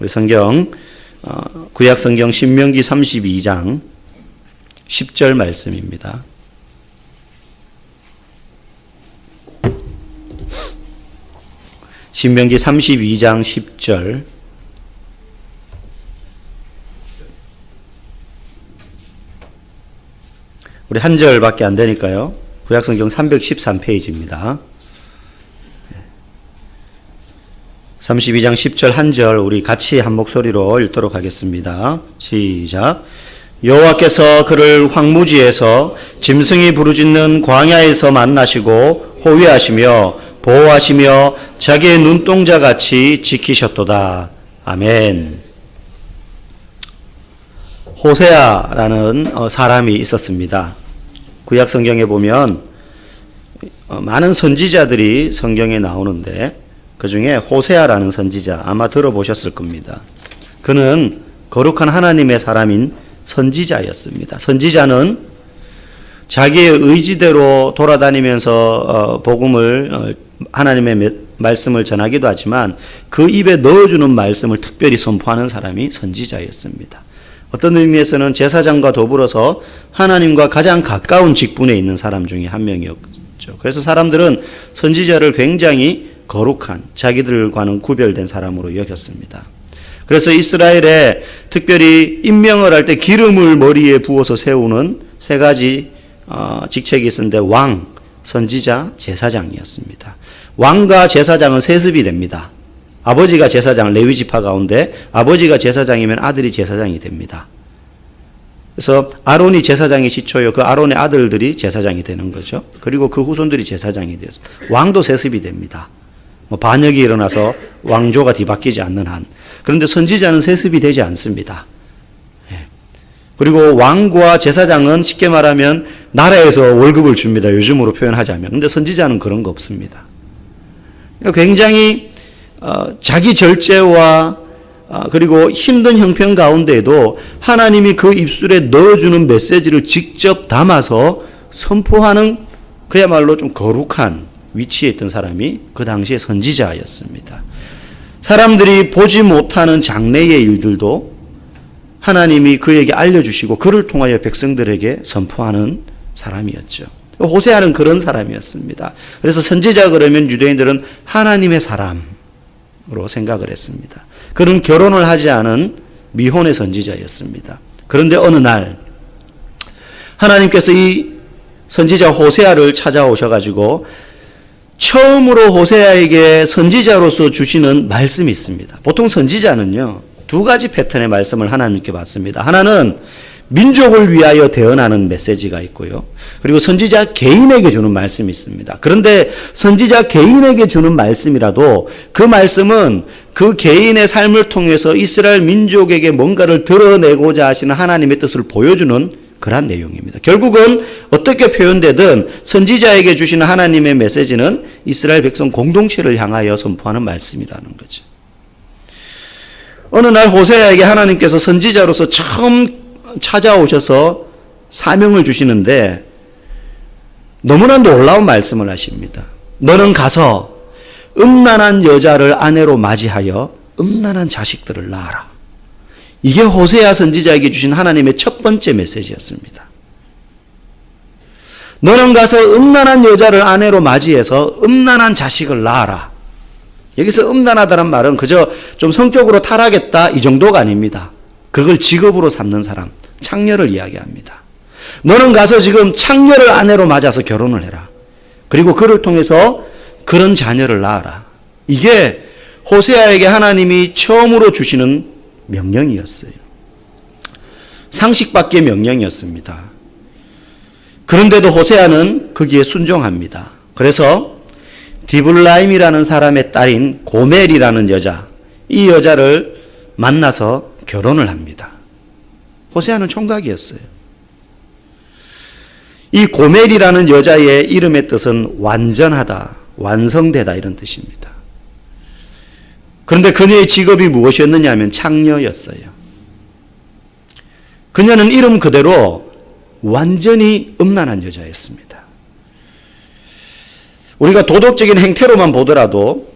우리 성경 구약 성경 신명기 32장 10절 말씀입니다. 신명기 32장 10절. 우리 한 절밖에 안 되니까요. 구약성경 313페이지입니다. 32장 10절 한 절 우리 같이 한 목소리로 읽도록 하겠습니다. 시작. 여호와께서 그를 황무지에서 짐승이 부르짖는 광야에서 만나시고 호위하시며 보호하시며 자기의 눈동자같이 지키셨도다. 아멘. 호세아라는 사람이 있었습니다. 구약 성경에 보면 많은 선지자들이 성경에 나오는데 그 중에 호세아라는 선지자 아마 들어보셨을 겁니다. 그는 거룩한 하나님의 사람인 선지자였습니다. 선지자는 자기의 의지대로 돌아다니면서 복음을 하나님의 말씀을 전하기도 하지만 그 입에 넣어주는 말씀을 특별히 선포하는 사람이 선지자였습니다. 어떤 의미에서는 제사장과 더불어서 하나님과 가장 가까운 직분에 있는 사람 중에 한 명이었죠. 그래서 사람들은 선지자를 굉장히 거룩한 자기들과는 구별된 사람으로 여겼습니다. 그래서 이스라엘에 특별히 임명을 할 때 기름을 머리에 부어서 세우는 세 가지 직책이 있었는데 왕, 선지자, 제사장이었습니다. 왕과 제사장은 세습이 됩니다. 아버지가 제사장, 레위 지파 가운데 아버지가 제사장이면 아들이 제사장이 됩니다. 그래서 아론이 제사장이 시초요. 그 아론의 아들들이 제사장이 되는 거죠. 그리고 그 후손들이 제사장이 되어서 왕도 세습이 됩니다. 반역이 일어나서 왕조가 뒤바뀌지 않는 한. 그런데 선지자는 세습이 되지 않습니다. 그리고 왕과 제사장은 쉽게 말하면 나라에서 월급을 줍니다. 요즘으로 표현하자면. 근데 선지자는 그런 거 없습니다. 굉장히 자기 절제와 그리고 힘든 형편 가운데에도 하나님이 그 입술에 넣어주는 메시지를 직접 담아서 선포하는 그야말로 좀 거룩한 위치에 있던 사람이 그 당시에 선지자였습니다. 사람들이 보지 못하는 장래의 일들도 하나님이 그에게 알려주시고 그를 통하여 백성들에게 선포하는 사람이었죠. 호세아는 그런 사람이었습니다. 그래서 선지자 그러면 유대인들은 하나님의 사람으로 생각을 했습니다. 그는 결혼을 하지 않은 미혼의 선지자였습니다. 그런데 어느 날 하나님께서 이 선지자 호세아를 찾아오셔가지고 처음으로 호세아에게 선지자로서 주시는 말씀이 있습니다. 보통 선지자는요, 두 가지 패턴의 말씀을 하나님께 받습니다. 하나는 민족을 위하여 대언하는 메시지가 있고요. 그리고 선지자 개인에게 주는 말씀이 있습니다. 그런데 선지자 개인에게 주는 말씀이라도 그 말씀은 그 개인의 삶을 통해서 이스라엘 민족에게 뭔가를 드러내고자 하시는 하나님의 뜻을 보여주는 그런 내용입니다. 결국은 어떻게 표현되든 선지자에게 주시는 하나님의 메시지는 이스라엘 백성 공동체를 향하여 선포하는 말씀이라는 거죠. 어느 날 호세아에게 하나님께서 선지자로서 처음 찾아오셔서 사명을 주시는데 너무나 놀라운 말씀을 하십니다. 너는 가서 음란한 여자를 아내로 맞이하여 음란한 자식들을 낳아라. 이게 호세아 선지자에게 주신 하나님의 첫 번째 메시지였습니다. 너는 가서 음란한 여자를 아내로 맞이해서 음란한 자식을 낳아라. 여기서 음란하다는 말은 그저 좀 성적으로 타락했다 이 정도가 아닙니다. 그걸 직업으로 삼는 사람, 창녀를 이야기합니다. 너는 가서 지금 창녀를 아내로 맞아서 결혼을 해라. 그리고 그를 통해서 그런 자녀를 낳아라. 이게 호세아에게 하나님이 처음으로 주시는 명령이었어요. 상식 밖의 명령이었습니다. 그런데도 호세아는 거기에 순종합니다. 그래서 디블라임이라는 사람의 딸인 고멜이라는 여자, 이 여자를 만나서 결혼을 합니다. 호세아는 총각이었어요. 이 고멜이라는 여자의 이름의 뜻은 완전하다, 완성되다 이런 뜻입니다. 그런데 그녀의 직업이 무엇이었느냐 하면 창녀였어요. 그녀는 이름 그대로 완전히 음란한 여자였습니다. 우리가 도덕적인 행태로만 보더라도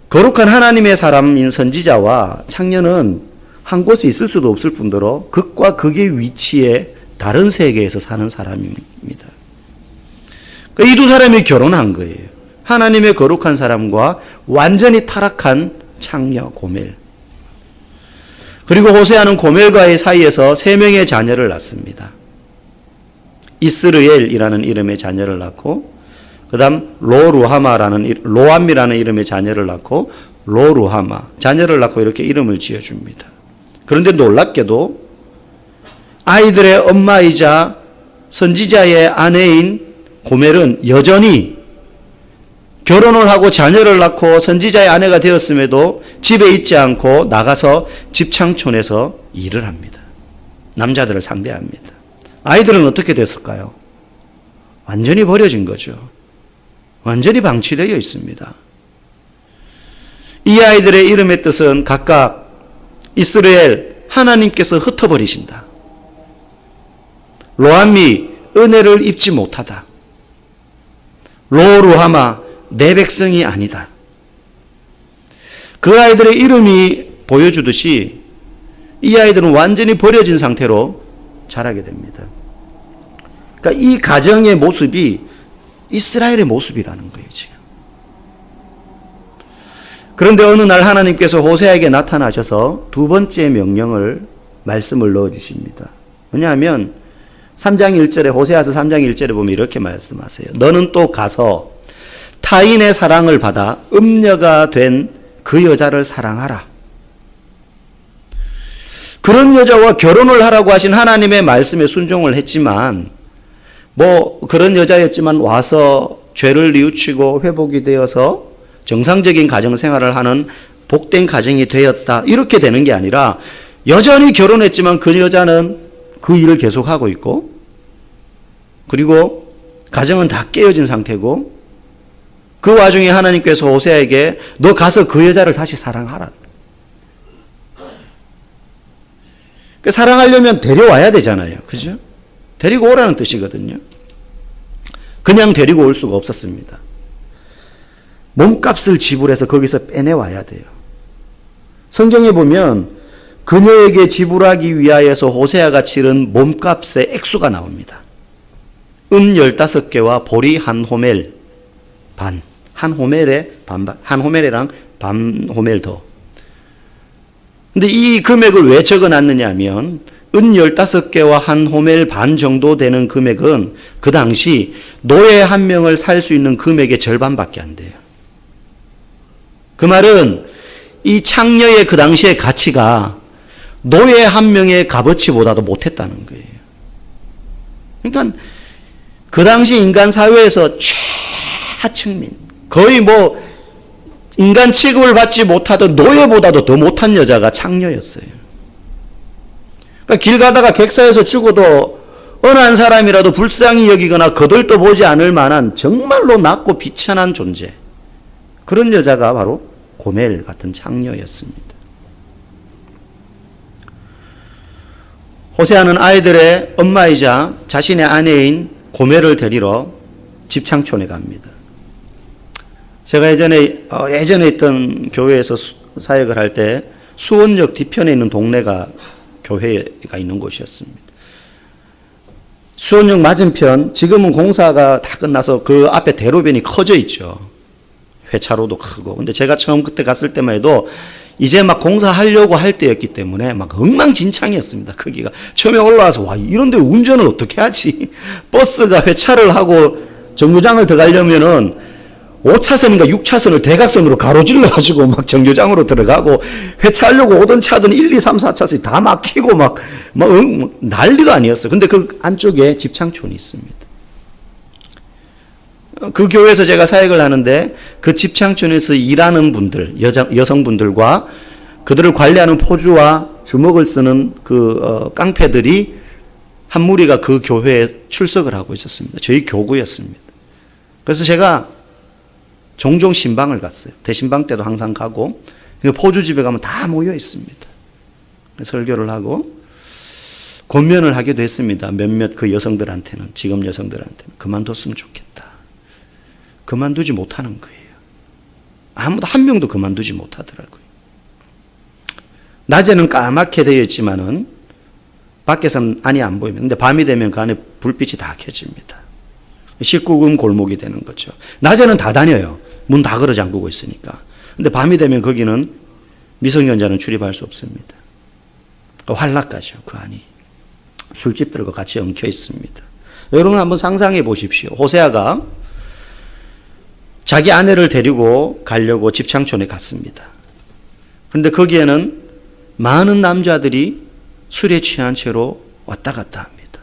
거룩한 하나님의 사람인 선지자와 창녀는 한 곳에 있을 수도 없을 뿐더러 극과 극의 위치에 다른 세계에서 사는 사람입니다. 이 두 사람이 결혼한 거예요. 하나님의 거룩한 사람과 완전히 타락한 창녀 고멜. 그리고 호세아는 고멜과의 사이에서 세 명의 자녀를 낳습니다. 이스르엘이라는 이름의 자녀를 낳고, 그 다음 로암이라는 이름의 자녀를 낳고, 로루하마 자녀를 낳고 이렇게 이름을 지어줍니다. 그런데 놀랍게도 아이들의 엄마이자 선지자의 아내인 고멜은 여전히 결혼을 하고 자녀를 낳고 선지자의 아내가 되었음에도 집에 있지 않고 나가서 집창촌에서 일을 합니다. 남자들을 상대합니다. 아이들은 어떻게 됐을까요? 완전히 버려진 거죠. 완전히 방치되어 있습니다. 이 아이들의 이름의 뜻은 각각 이스라엘, 하나님께서 흩어버리신다. 로암이 은혜를 입지 못하다. 로루하마, 내 백성이 아니다. 그 아이들의 이름이 보여주듯이 이 아이들은 완전히 버려진 상태로 자라게 됩니다. 그러니까 이 가정의 모습이 이스라엘의 모습이라는 거예요, 지금. 그런데 어느 날 하나님께서 호세아에게 나타나셔서 두 번째 말씀을 넣어주십니다. 뭐냐면 3장 1절에 호세아서 3장 1절에 보면 이렇게 말씀하세요. 너는 또 가서 타인의 사랑을 받아 음녀가 된 그 여자를 사랑하라. 그런 여자와 결혼을 하라고 하신 하나님의 말씀에 순종을 했지만 그런 여자였지만 와서 죄를 뉘우치고 회복이 되어서 정상적인 가정생활을 하는 복된 가정이 되었다. 이렇게 되는 게 아니라 여전히 결혼했지만 그 여자는 그 일을 계속하고 있고 그리고 가정은 다 깨어진 상태고 그 와중에 하나님께서 호세아에게 너 가서 그 여자를 다시 사랑하라. 사랑하려면 데려와야 되잖아요. 그죠? 데리고 오라는 뜻이거든요. 그냥 데리고 올 수가 없었습니다. 몸값을 지불해서 거기서 빼내와야 돼요. 성경에 보면 그녀에게 지불하기 위하여서 호세아가 치른 몸값의 액수가 나옵니다. 15개와 보리 한 호멜 반. 한 호멜이랑 반 호멜 더. 근데 이 금액을 왜 적어놨느냐 하면 은 15개와 한 호멜 반 정도 되는 금액은 그 당시 노예 한 명을 살 수 있는 금액의 절반밖에 안 돼요. 그 말은 이 창녀의 그 당시의 가치가 노예 한 명의 값어치보다도 못했다는 거예요. 그러니까 그 당시 인간 사회에서 최하층민, 거의 인간 취급을 받지 못하던 노예보다도 더 못한 여자가 창녀였어요. 그러니까 길 가다가 객사에서 죽어도 어느 한 사람이라도 불쌍히 여기거나 거들떠 보지 않을 만한 정말로 낮고 비천한 존재. 그런 여자가 바로 고멜 같은 창녀였습니다. 호세아는 아이들의 엄마이자 자신의 아내인 고멜을 데리러 집창촌에 갑니다. 제가 예전에 있던 교회에서 사역을 할 때 수원역 뒤편에 있는 동네가 교회가 있는 곳이었습니다. 수원역 맞은편, 지금은 공사가 다 끝나서 그 앞에 대로변이 커져 있죠. 회차로도 크고. 근데 제가 처음 그때 갔을 때만 해도 이제 막 공사하려고 할 때였기 때문에 막 엉망진창이었습니다. 크기가. 처음에 올라와서 와, 이런데 운전을 어떻게 하지? 버스가 회차를 하고 정류장을 들어가려면은 5차선인가 6차선을 대각선으로 가로질러 가지고 막 정류장으로 들어가고 회차하려고 오던 차든 1, 2, 3, 4차선이 다 막히고 막 난리가 아니었어요. 근데 그 안쪽에 집창촌이 있습니다. 그 교회에서 제가 사역을 하는데 그 집창촌에서 일하는 분들, 여성분들과 그들을 관리하는 포주와 주먹을 쓰는 깡패들이 한 무리가 그 교회에 출석을 하고 있었습니다. 저희 교구였습니다. 그래서 제가 종종 신방을 갔어요. 대신방 때도 항상 가고 포주 집에 가면 다 모여 있습니다. 설교를 하고 권면을 하기도 했습니다. 몇몇 그 여성들한테는, 지금 여성들한테는 그만뒀으면 좋겠다. 그만두지 못하는 거예요. 아무도 한 명도 그만두지 못하더라고요. 낮에는 까맣게 되어 있지만은 밖에서는 안이 안 보이면, 근데 밤이 되면 그 안에 불빛이 다 켜집니다. 19금 골목이 되는 거죠. 낮에는 다 다녀요. 문 다 걸어 잠그고 있으니까. 근데 밤이 되면 거기는 미성년자는 출입할 수 없습니다. 환락가죠, 그 안이. 술집들과 같이 엉켜 있습니다. 여러분 한번 상상해 보십시오. 호세아가 자기 아내를 데리고 가려고 집창촌에 갔습니다. 그런데 거기에는 많은 남자들이 술에 취한 채로 왔다 갔다 합니다.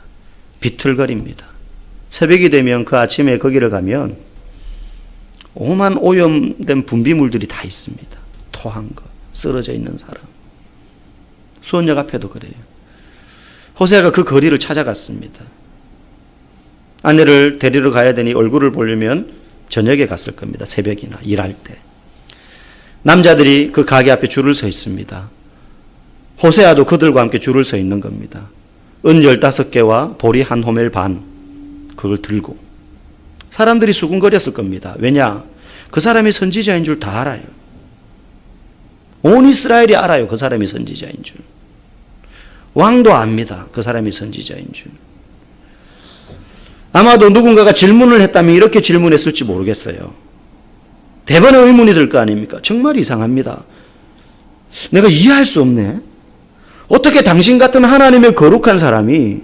비틀거립니다. 새벽이 되면 그 아침에 거기를 가면 오만 오염된 분비물들이 다 있습니다. 토한 거, 쓰러져 있는 사람. 수원역 앞에도 그래요. 호세아가 그 거리를 찾아갔습니다. 아내를 데리러 가야 되니 얼굴을 보려면 저녁에 갔을 겁니다. 새벽이나 일할 때. 남자들이 그 가게 앞에 줄을 서 있습니다. 호세아도 그들과 함께 줄을 서 있는 겁니다. 은 15개와 보리 한 호멜 반, 그걸 들고. 사람들이 수군거렸을 겁니다. 왜냐? 그 사람이 선지자인 줄 다 알아요. 온 이스라엘이 알아요. 그 사람이 선지자인 줄. 왕도 압니다. 그 사람이 선지자인 줄. 아마도 누군가가 질문을 했다면 이렇게 질문했을지 모르겠어요. 대번에 의문이 들 거 아닙니까? 정말 이상합니다. 내가 이해할 수 없네. 어떻게 당신 같은 하나님의 거룩한 사람이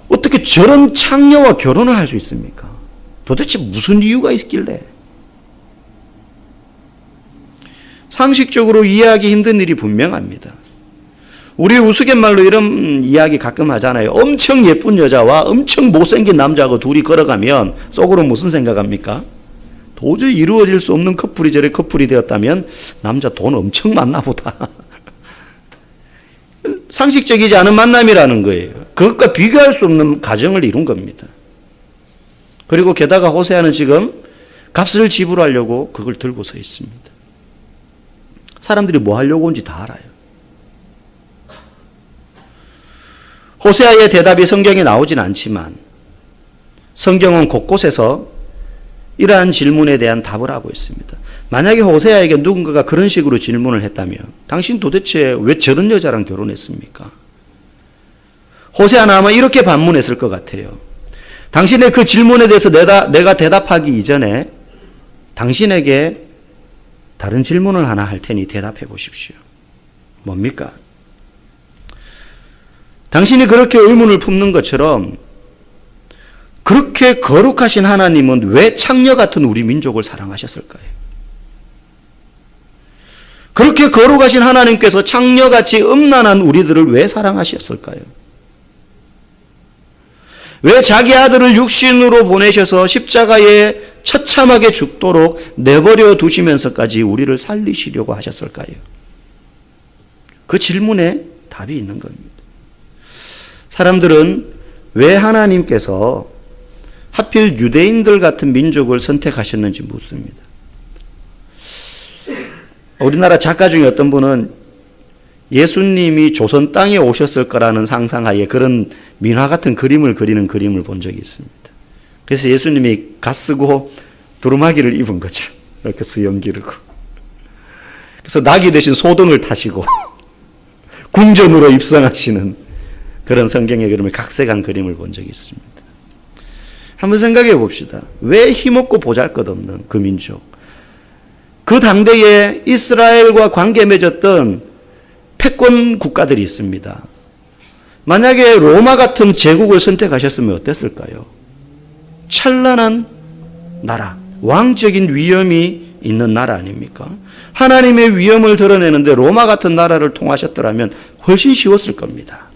어떻게 저런 창녀와 결혼을 할 수 있습니까? 도대체 무슨 이유가 있길래? 상식적으로 이해하기 힘든 일이 분명합니다. 우리 우스갯말로 이런 이야기 가끔 하잖아요. 엄청 예쁜 여자와 엄청 못생긴 남자하고 둘이 걸어가면 속으로 무슨 생각합니까? 도저히 이루어질 수 없는 커플이 저래 커플이 되었다면 남자 돈 엄청 많나 보다. 상식적이지 않은 만남이라는 거예요. 그것과 비교할 수 없는 가정을 이룬 겁니다. 그리고 게다가 호세아는 지금 값을 지불하려고 그걸 들고 서 있습니다. 사람들이 뭐 하려고 온지 다 알아요. 호세아의 대답이 성경에 나오진 않지만 성경은 곳곳에서 이러한 질문에 대한 답을 하고 있습니다. 만약에 호세아에게 누군가가 그런 식으로 질문을 했다면 당신 도대체 왜 저런 여자랑 결혼했습니까? 호세아는 아마 이렇게 반문했을 것 같아요. 당신의 그 질문에 대해서 내가 대답하기 이전에 당신에게 다른 질문을 하나 할 테니 대답해 보십시오. 뭡니까? 당신이 그렇게 의문을 품는 것처럼 그렇게 거룩하신 하나님은 왜 창녀 같은 우리 민족을 사랑하셨을까요? 그렇게 거룩하신 하나님께서 창녀같이 음란한 우리들을 왜 사랑하셨을까요? 왜 자기 아들을 육신으로 보내셔서 십자가에 처참하게 죽도록 내버려 두시면서까지 우리를 살리시려고 하셨을까요? 그 질문에 답이 있는 겁니다. 사람들은 왜 하나님께서 하필 유대인들 같은 민족을 선택하셨는지 묻습니다. 우리나라 작가 중에 어떤 분은 예수님이 조선 땅에 오셨을 거라는 상상하에 그런 민화 같은 그림을 그리는 그림을 본 적이 있습니다. 그래서 예수님이 갓쓰고 두루마기를 입은 거죠. 이렇게 수염 기르고. 그래서 낙이 대신 소등을 타시고 궁전으로 입성하시는 그런 성경의 그림을 각색한 그림을 본 적이 있습니다. 한번 생각해 봅시다. 왜 힘없고 보잘것없는 그 민족, 그 당대에 이스라엘과 관계 맺었던 패권 국가들이 있습니다. 만약에 로마 같은 제국을 선택하셨으면 어땠을까요? 찬란한 나라, 왕적인 위엄이 있는 나라 아닙니까? 하나님의 위엄을 드러내는데 로마 같은 나라를 통하셨더라면 훨씬 쉬웠을 겁니다.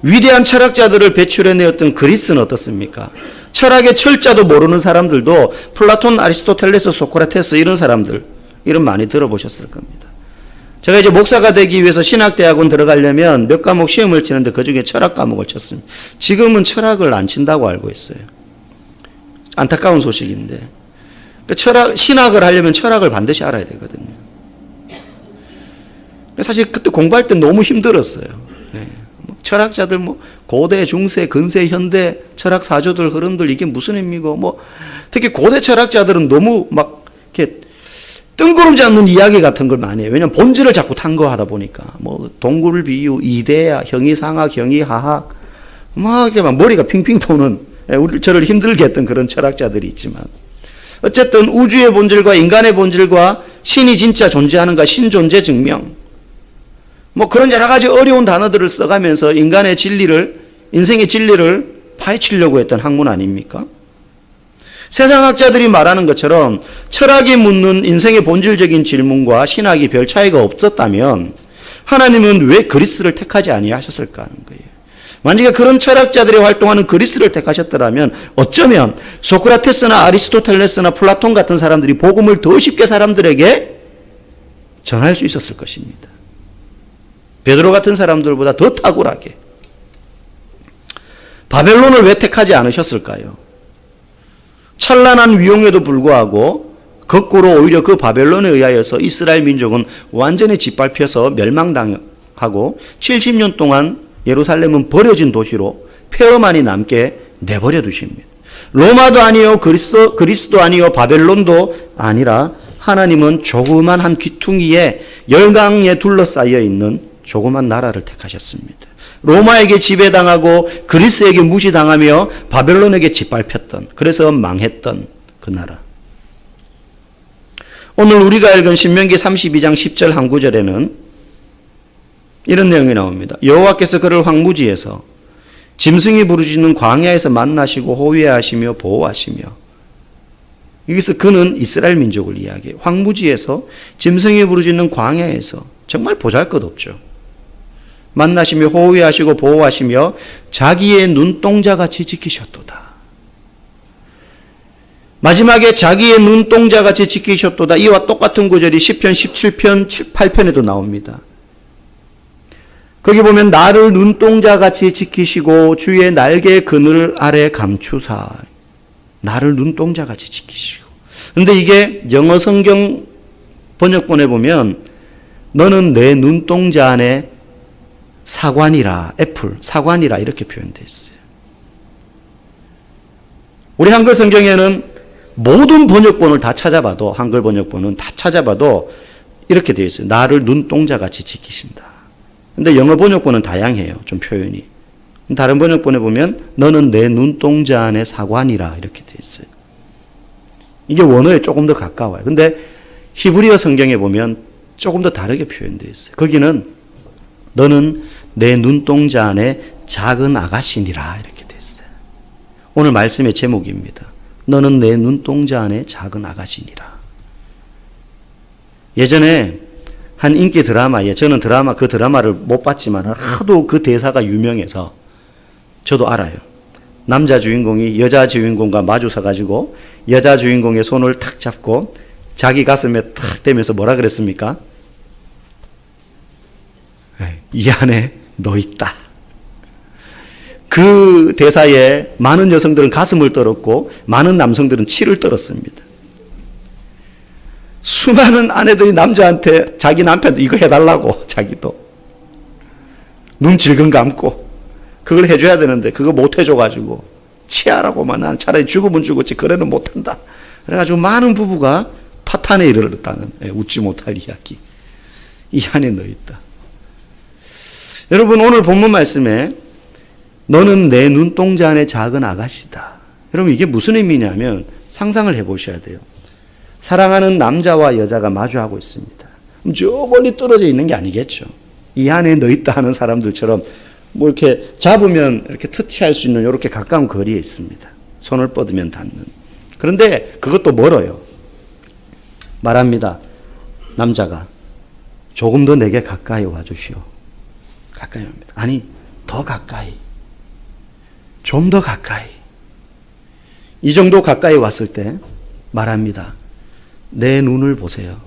위대한 철학자들을 배출해내었던 그리스는 어떻습니까? 철학의 철자도 모르는 사람들도 플라톤, 아리스토텔레스, 소크라테스 이런 사람들, 이름 많이 들어보셨을 겁니다. 제가 이제 목사가 되기 위해서 신학대학원 들어가려면 몇 과목 시험을 치는데 그중에 철학 과목을 쳤습니다. 지금은 철학을 안 친다고 알고 있어요. 안타까운 소식인데. 신학을 하려면 철학을 반드시 알아야 되거든요. 사실 그때 공부할 때 너무 힘들었어요. 철학자들 고대, 중세, 근세, 현대 철학 사조들, 흐름들 이게 무슨 의미고 특히 고대 철학자들은 너무 막 이렇게 뜬구름지 않는 이야기 같은 걸 많이 해요. 왜냐하면 본질을 자꾸 탐구하다 보니까 뭐 동굴 비유, 이데야, 형이상학, 형이하학 막 이렇게 막 머리가 핑핑 도는 저를 힘들게 했던 그런 철학자들이 있지만 어쨌든 우주의 본질과 인간의 본질과 신이 진짜 존재하는가 신존재 증명 뭐 그런 여러 가지 어려운 단어들을 써가면서 인간의 진리를 인생의 진리를 파헤치려고 했던 학문 아닙니까? 세상학자들이 말하는 것처럼 철학이 묻는 인생의 본질적인 질문과 신학이 별 차이가 없었다면 하나님은 왜 그리스를 택하지 아니하셨을까 하는 거예요. 만약에 그런 철학자들이 활동하는 그리스를 택하셨더라면 어쩌면 소크라테스나 아리스토텔레스나 플라톤 같은 사람들이 복음을 더 쉽게 사람들에게 전할 수 있었을 것입니다. 베드로 같은 사람들보다 더 탁월하게. 바벨론을 왜 택하지 않으셨을까요? 찬란한 위용에도 불구하고 거꾸로 오히려 그 바벨론에 의하여서 이스라엘 민족은 완전히 짓밟혀서 멸망당하고 70년 동안 예루살렘은 버려진 도시로 폐허만이 남게 내버려 두십니다. 로마도 아니요 그리스도 아니요 바벨론도 아니라 하나님은 조그만 한 귀퉁이에 열강에 둘러싸여 있는 조그만 나라를 택하셨습니다. 로마에게 지배당하고 그리스에게 무시당하며 바벨론에게 짓밟혔던 그래서 망했던 그 나라. 오늘 우리가 읽은 신명기 32장 10절 한 구절에는 이런 내용이 나옵니다. 여호와께서 그를 황무지에서 짐승이 부르짖는 광야에서 만나시고 호위하시며 보호하시며 여기서 그는 이스라엘 민족을 이야기해요. 황무지에서 짐승이 부르짖는 광야에서 정말 보잘것없죠. 만나시며 호위하시고 보호하시며 자기의 눈동자같이 지키셨도다. 마지막에 자기의 눈동자같이 지키셨도다. 이와 똑같은 구절이 시편 17편 8편에도 나옵니다. 거기 보면 나를 눈동자같이 지키시고 주의 날개 그늘 아래 감추사. 나를 눈동자같이 지키시고. 그런데 이게 영어 성경 번역본에 보면 너는 내 눈동자 안에 사관이라, 애플, 사관이라 이렇게 표현되어 있어요. 우리 한글 성경에는 모든 번역본을 다 찾아봐도, 한글 번역본은 다 찾아봐도 이렇게 되어 있어요. 나를 눈동자같이 지키신다. 근데 영어 번역본은 다양해요. 좀 표현이. 다른 번역본에 보면 너는 내 눈동자 안에 사관이라 이렇게 되어 있어요. 이게 원어에 조금 더 가까워요. 근데 히브리어 성경에 보면 조금 더 다르게 표현되어 있어요. 거기는 너는 내 눈동자 안에 작은 아가씨니라 이렇게 됐어요. 오늘 말씀의 제목입니다. 너는 내 눈동자 안에 작은 아가씨니라. 예전에 한 인기 드라마에 저는 그 드라마를 못 봤지만 하도 그 대사가 유명해서 저도 알아요. 남자 주인공이 여자 주인공과 마주서 가지고 여자 주인공의 손을 탁 잡고 자기 가슴에 탁 대면서 뭐라 그랬습니까? 이 안에 너 있다. 그 대사에 많은 여성들은 가슴을 떨었고 많은 남성들은 치를 떨었습니다. 수많은 아내들이 남자한테 자기 남편도 이거 해달라고 자기도 눈 질끈 감고 그걸 해줘야 되는데 그거 못 해줘가지고 치아라고만 난 차라리 죽으면 죽었지 그래는 못한다. 그래가지고 많은 부부가 파탄에 이르렀다는 웃지 못할 이야기. 이 안에 너 있다. 여러분 오늘 본문 말씀에 너는 내 눈동자 안에 작은 아가씨다. 여러분 이게 무슨 의미냐면 상상을 해보셔야 돼요. 사랑하는 남자와 여자가 마주하고 있습니다. 저 멀리 떨어져 있는 게 아니겠죠. 이 안에 너 있다 하는 사람들처럼 뭐 이렇게 잡으면 이렇게 터치할 수 있는 이렇게 가까운 거리에 있습니다. 손을 뻗으면 닿는. 그런데 그것도 멀어요. 말합니다. 남자가 조금 더 내게 가까이 와주시오. 가까이 옵니다. 아니 더 가까이. 좀 더 가까이. 이 정도 가까이 왔을 때 말합니다. 내 눈을 보세요.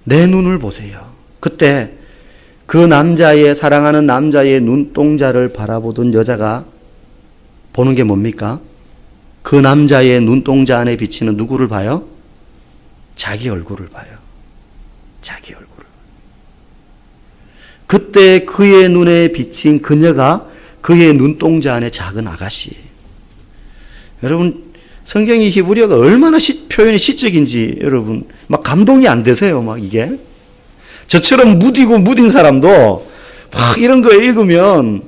내 눈을 보세요. 그때 그 남자의 사랑하는 남자의 눈동자를 바라보던 여자가 보는 게 뭡니까? 그 남자의 눈동자 안에 비치는 누구를 봐요? 자기 얼굴을 봐요. 자기 얼굴을. 그때 그의 눈에 비친 그녀가 그의 눈동자 안에 작은 아가씨예요. 여러분 성경이 히브리어가 얼마나 표현이 시적인지 여러분 막 감동이 안 되세요? 막 이게 저처럼 무딘 사람도 막 이런 거 읽으면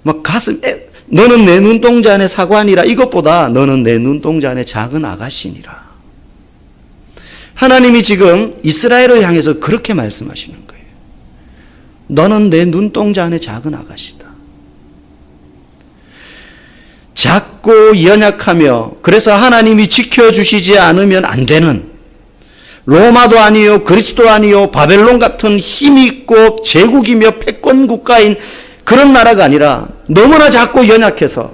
막 가슴 너는 내 눈동자 안에 사관이라 이것보다 너는 내 눈동자 안에 작은 아가씨니라. 하나님이 지금 이스라엘을 향해서 그렇게 말씀하시는 거예요. 너는 내 눈동자 안에 작은 아가씨다. 작고 연약하며 그래서 하나님이 지켜주시지 않으면 안 되는 로마도 아니요 그리스도 아니요 바벨론 같은 힘있고 제국이며 패권 국가인 그런 나라가 아니라 너무나 작고 연약해서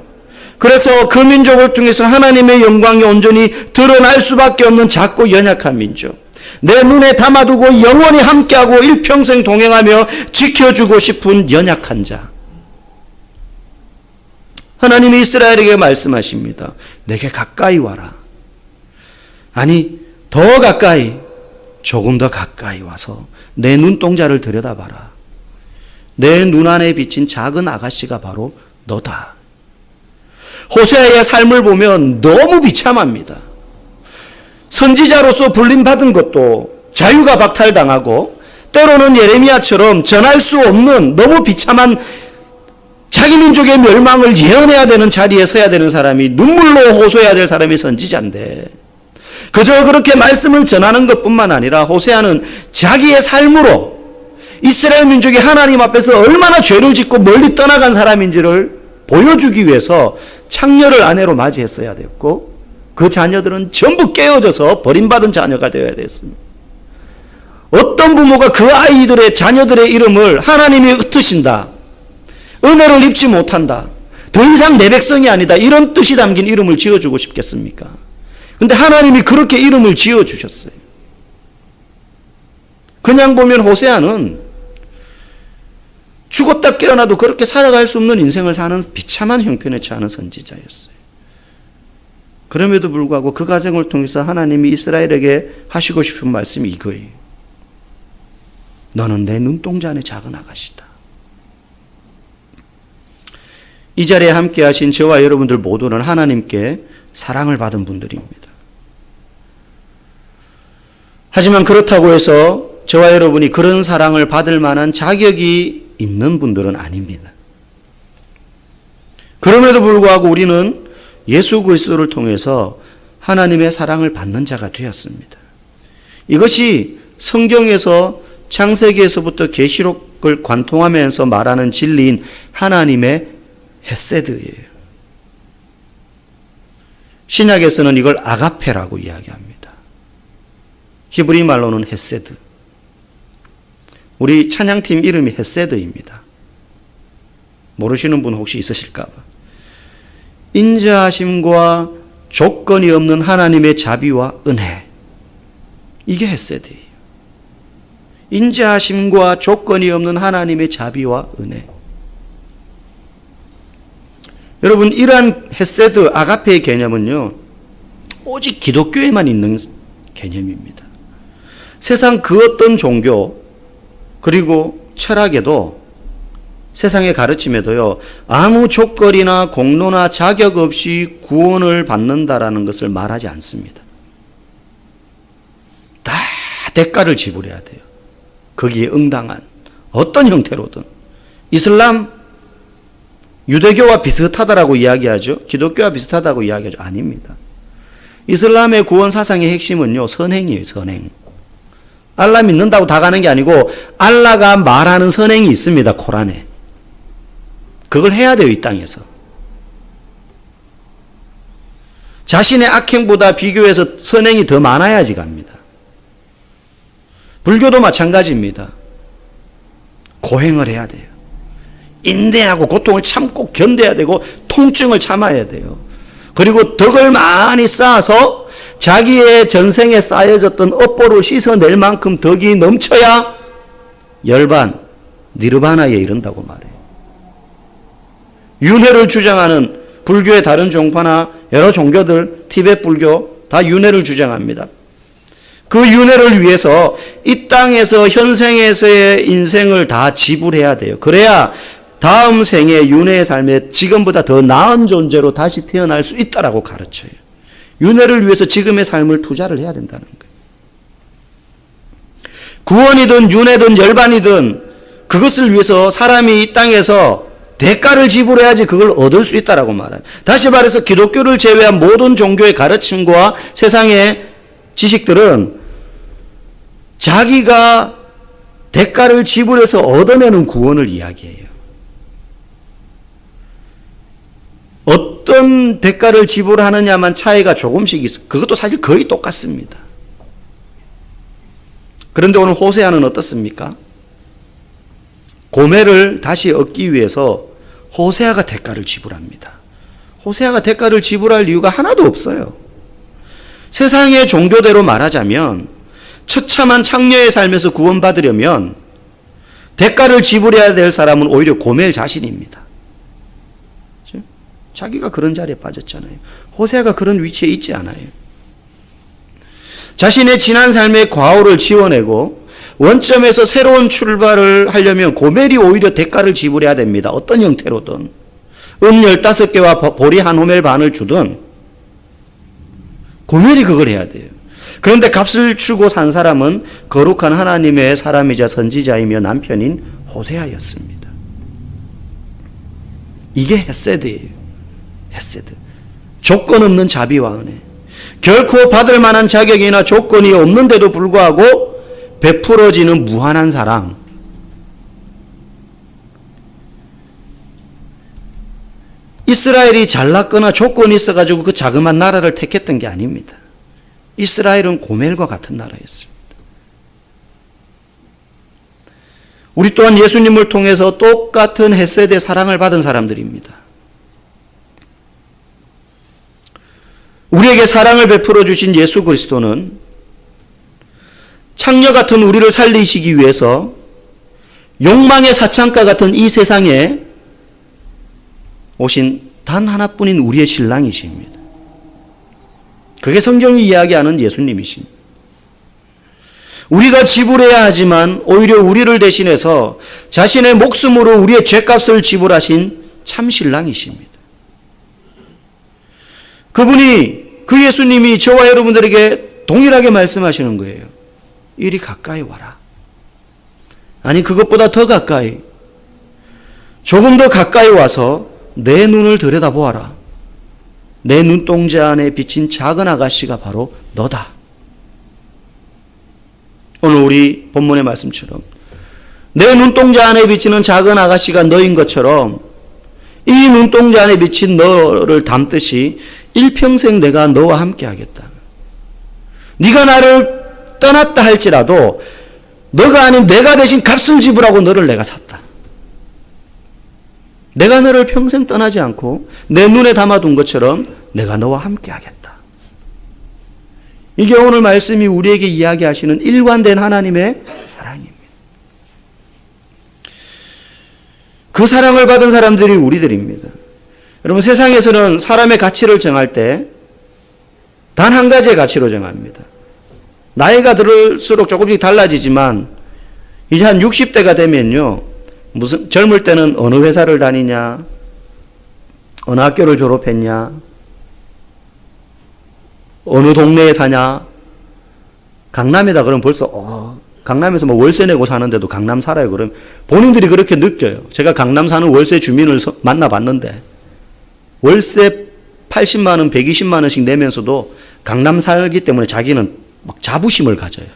그래서 그 민족을 통해서 하나님의 영광이 온전히 드러날 수밖에 없는 작고 연약한 민족. 내 눈에 담아두고 영원히 함께하고 일평생 동행하며 지켜주고 싶은 연약한 자. 하나님이 이스라엘에게 말씀하십니다. 내게 가까이 와라. 아니 더 가까이 조금 더 가까이 와서 내 눈동자를 들여다봐라. 내 눈 안에 비친 작은 아가씨가 바로 너다. 호세아의 삶을 보면 너무 비참합니다. 선지자로서 불림받은 것도 자유가 박탈당하고 때로는 예레미야처럼 전할 수 없는 너무 비참한 자기 민족의 멸망을 예언해야 되는 자리에 서야 되는 사람이 눈물로 호소해야 될 사람이 선지자인데 그저 그렇게 말씀을 전하는 것뿐만 아니라 호세아는 자기의 삶으로 이스라엘 민족이 하나님 앞에서 얼마나 죄를 짓고 멀리 떠나간 사람인지를 보여주기 위해서 창녀를 아내로 맞이했어야 됐고 그 자녀들은 전부 깨어져서 버림받은 자녀가 되어야 됐습니다. 어떤 부모가 그 아이들의 자녀들의 이름을 하나님이 흩으신다. 은혜를 입지 못한다. 더 이상 내 백성이 아니다. 이런 뜻이 담긴 이름을 지어주고 싶겠습니까? 근데 하나님이 그렇게 이름을 지어주셨어요. 그냥 보면 호세아는 죽었다 깨어나도 그렇게 살아갈 수 없는 인생을 사는 비참한 형편에 처하는 선지자였어요. 그럼에도 불구하고 그 과정을 통해서 하나님이 이스라엘에게 하시고 싶은 말씀이 이거예요. 너는 내 눈동자 안에 작은 아가씨다. 이 자리에 함께 하신 저와 여러분들 모두는 하나님께 사랑을 받은 분들입니다. 하지만 그렇다고 해서 저와 여러분이 그런 사랑을 받을 만한 자격이 있는 분들은 아닙니다. 그럼에도 불구하고 우리는 예수 그리스도를 통해서 하나님의 사랑을 받는 자가 되었습니다. 이것이 성경에서 창세기에서부터 계시록을 관통하면서 말하는 진리인 하나님의 헤세드예요. 신약에서는 이걸 아가페라고 이야기합니다. 히브리 말로는 헤세드. 우리 찬양팀 이름이 헤세드입니다. 모르시는 분 혹시 있으실까 봐. 인자하심과 조건이 없는 하나님의 자비와 은혜. 이게 헤세드예요. 인자하심과 조건이 없는 하나님의 자비와 은혜. 여러분, 이러한 헤세드, 아가페의 개념은요, 오직 기독교에만 있는 개념입니다. 세상 그 어떤 종교, 그리고 철학에도, 세상의 가르침에도요, 아무 조건이나 공로나 자격 없이 구원을 받는다라는 것을 말하지 않습니다. 다 대가를 지불해야 돼요. 거기에 응당한 어떤 형태로든. 이슬람, 유대교와 비슷하다라고 이야기하죠. 기독교와 비슷하다고 이야기하죠. 아닙니다. 이슬람의 구원 사상의 핵심은요, 선행이에요. 선행. 알라 믿는다고 다 가는 게 아니고 알라가 말하는 선행이 있습니다. 코란에. 그걸 해야 돼요. 이 땅에서. 자신의 악행보다 비교해서 선행이 더 많아야지 갑니다. 불교도 마찬가지입니다. 고행을 해야 돼요. 인내하고 고통을 참고 견뎌야 되고 통증을 참아야 돼요. 그리고 덕을 많이 쌓아서 자기의 전생에 쌓여졌던 업보를 씻어낼 만큼 덕이 넘쳐야 열반, 니르바나에 이른다고 말해요. 윤회를 주장하는 불교의 다른 종파나 여러 종교들, 티베트 불교 다 윤회를 주장합니다. 그 윤회를 위해서 이 땅에서 현생에서의 인생을 다 지불해야 돼요. 그래야 다음 생에 윤회의 삶에 지금보다 더 나은 존재로 다시 태어날 수 있다라고 가르쳐요. 윤회를 위해서 지금의 삶을 투자를 해야 된다는 거예요. 구원이든 윤회든 열반이든 그것을 위해서 사람이 이 땅에서 대가를 지불해야지 그걸 얻을 수 있다라고 말합니다. 다시 말해서 기독교를 제외한 모든 종교의 가르침과 세상의 지식들은 자기가 대가를 지불해서 얻어내는 구원을 이야기해요. 어떤 대가를 지불하느냐만 차이가 조금씩 있어. 그것도 사실 거의 똑같습니다. 그런데 오늘 호세아는 어떻습니까? 고멜을 다시 얻기 위해서 호세아가 대가를 지불합니다. 호세아가 대가를 지불할 이유가 하나도 없어요. 세상의 종교대로 말하자면 처참한 창녀의 삶에서 구원받으려면 대가를 지불해야 될 사람은 오히려 고멜 자신입니다. 자기가 그런 자리에 빠졌잖아요. 호세아가 그런 위치에 있지 않아요. 자신의 지난 삶의 과오를 지워내고 원점에서 새로운 출발을 하려면 고멜이 오히려 대가를 지불해야 됩니다. 어떤 형태로든. 15개와 보리 한 호멜 반을 주든 고멜이 그걸 해야 돼요. 그런데 값을 주고 산 사람은 거룩한 하나님의 사람이자 선지자이며 남편인 호세아였습니다. 이게 헤세드예요. 헤세드. 조건 없는 자비와 은혜. 결코 받을 만한 자격이나 조건이 없는데도 불구하고 베풀어지는 무한한 사랑. 이스라엘이 잘났거나 조건이 있어가지고 그 자그마한 나라를 택했던 게 아닙니다. 이스라엘은 고멜과 같은 나라였습니다. 우리 또한 예수님을 통해서 똑같은 헤세드의 사랑을 받은 사람들입니다. 우리에게 사랑을 베풀어 주신 예수 그리스도는 창녀 같은 우리를 살리시기 위해서 욕망의 사창가 같은 이 세상에 오신 단 하나뿐인 우리의 신랑이십니다. 그게 성경이 이야기하는 예수님이십니다. 우리가 지불해야 하지만 오히려 우리를 대신해서 자신의 목숨으로 우리의 죄값을 지불하신 참 신랑이십니다. 그 예수님이 저와 여러분들에게 동일하게 말씀하시는 거예요. 이리 가까이 와라. 아니 그것보다 더 가까이, 조금 더 가까이 와서 내 눈을 들여다보아라. 내 눈동자 안에 비친 작은 아가씨가 바로 너다. 오늘 우리 본문의 말씀처럼 내 눈동자 안에 비치는 작은 아가씨가 너인 것처럼 이 눈동자 안에 비친 너를 담듯이 일평생 내가 너와 함께 하겠다. 네가 나를 떠났다 할지라도 너가 아닌 내가 대신 값을 지불하고 너를 내가 샀다. 내가 너를 평생 떠나지 않고 내 눈에 담아둔 것처럼 내가 너와 함께 하겠다. 이게 오늘 말씀이 우리에게 이야기하시는 일관된 하나님의 사랑입니다. 그 사랑을 받은 사람들이 우리들입니다. 여러분, 세상에서는 사람의 가치를 정할 때 단 한 가지의 가치로 정합니다. 나이가 들을수록 조금씩 달라지지만 이제 한 60대가 되면요, 젊을 때는 어느 회사를 다니냐, 어느 학교를 졸업했냐, 어느 동네에 사냐, 강남이다 그러면 벌써 강남에서 뭐 월세 내고 사는데도 강남 살아요 그러면 본인들이 그렇게 느껴요. 제가 강남 사는 월세 주민을 만나봤는데 월세 80만 원, 120만 원씩 내면서도 강남 살기 때문에 자기는 막 자부심을 가져요.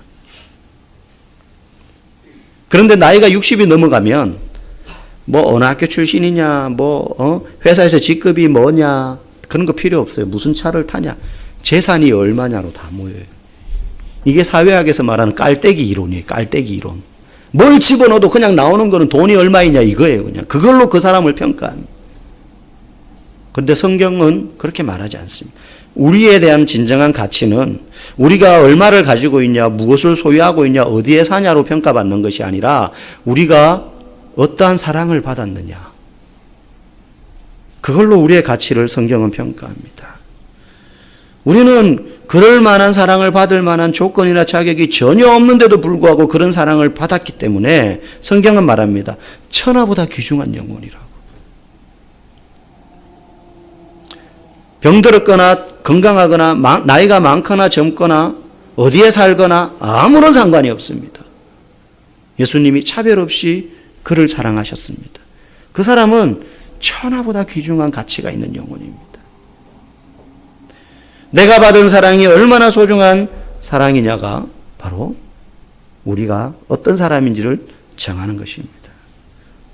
그런데 나이가 60이 넘어가면 뭐 어느 학교 출신이냐, 회사에서 직급이 뭐냐, 그런 거 필요 없어요. 무슨 차를 타냐, 재산이 얼마냐로 다 모여요. 이게 사회학에서 말하는 깔때기 이론이에요. 깔때기 이론. 뭘 집어넣어도 그냥 나오는 거는 돈이 얼마이냐 이거예요. 그냥 그걸로 그 사람을 평가합니다. 그런데 성경은 그렇게 말하지 않습니다. 우리에 대한 진정한 가치는 우리가 얼마를 가지고 있냐, 무엇을 소유하고 있냐, 어디에 사냐로 평가받는 것이 아니라 우리가 어떠한 사랑을 받았느냐, 그걸로 우리의 가치를 성경은 평가합니다. 우리는 그럴 만한 사랑을 받을 만한 조건이나 자격이 전혀 없는데도 불구하고 그런 사랑을 받았기 때문에 성경은 말합니다. 천하보다 귀중한 영혼이라고. 병들었거나 건강하거나 나이가 많거나 젊거나 어디에 살거나 아무런 상관이 없습니다. 예수님이 차별 없이 그를 사랑하셨습니다. 그 사람은 천하보다 귀중한 가치가 있는 영혼입니다. 내가 받은 사랑이 얼마나 소중한 사랑이냐가 바로 우리가 어떤 사람인지를 정하는 것입니다.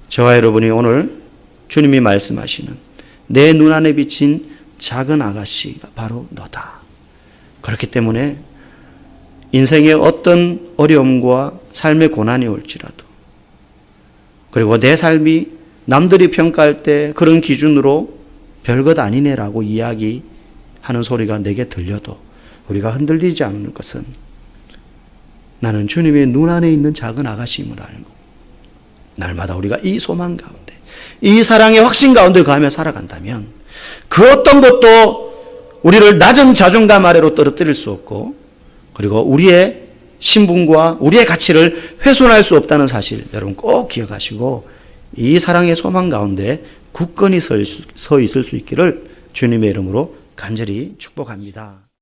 저와 여러분이 오늘 주님이 말씀하시는 내 눈안에 비친 작은 아가씨가 바로 너다. 그렇기 때문에 인생의 어떤 어려움과 삶의 고난이 올지라도, 그리고 내 삶이 남들이 평가할 때 그런 기준으로 별것 아니네라고 이야기하는 소리가 내게 들려도 우리가 흔들리지 않는 것은 나는 주님의 눈 안에 있는 작은 아가씨임을 알고 날마다 우리가 이 소망 가운데, 이 사랑의 확신 가운데 거하며 살아간다면 그 어떤 것도 우리를 낮은 자존감 아래로 떨어뜨릴 수 없고, 그리고 우리의 신분과 우리의 가치를 훼손할 수 없다는 사실 여러분 꼭 기억하시고 이 사랑의 소망 가운데 굳건히 서 있을 수 있기를 주님의 이름으로 간절히 축복합니다.